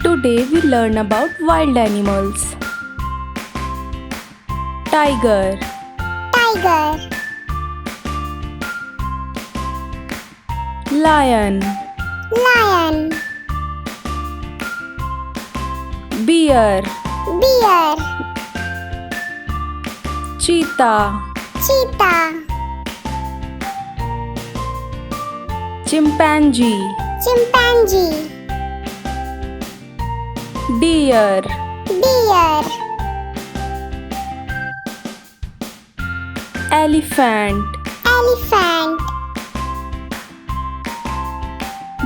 Today we learn about wild animals. Tiger, Tiger, lion, lion, bear, bear, cheetah, cheetah, chimpanzee, chimpanzee, deer, deer, elephant, elephant,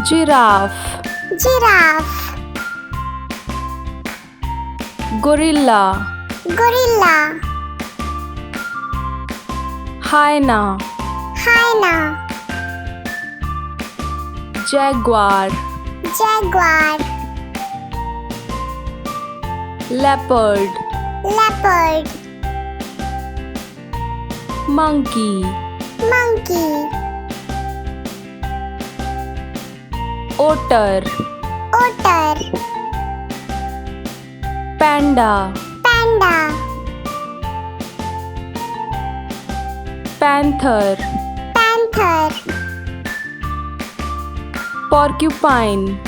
giraffe, giraffe, gorilla, gorilla, hyena, hyena, jaguar, jaguar, leopard, leopard, monkey, monkey, otter, otter, panda, panda, panther, panther, porcupine,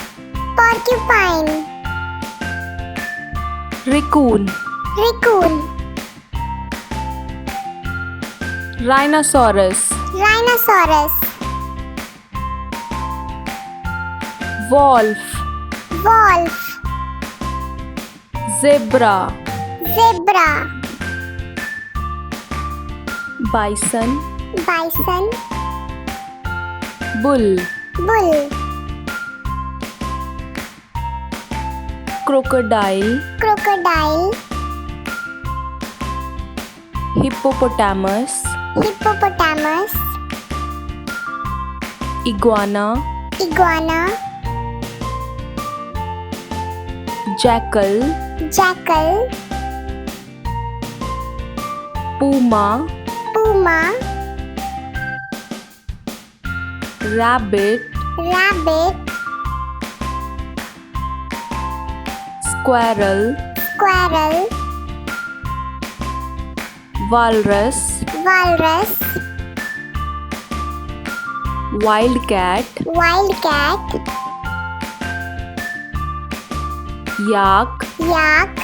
porcupine, raccoon, raccoon, rhinoceros, rhinoceros, wolf, wolf, zebra, zebra, bison, bison, bull, bull, crocodile, crocodile, hippopotamus, hippopotamus, iguana, iguana, jackal, jackal, puma, puma, rabbit, rabbit, squirrel, squirrel, walrus, walrus, wildcat, wildcat, yak, yak,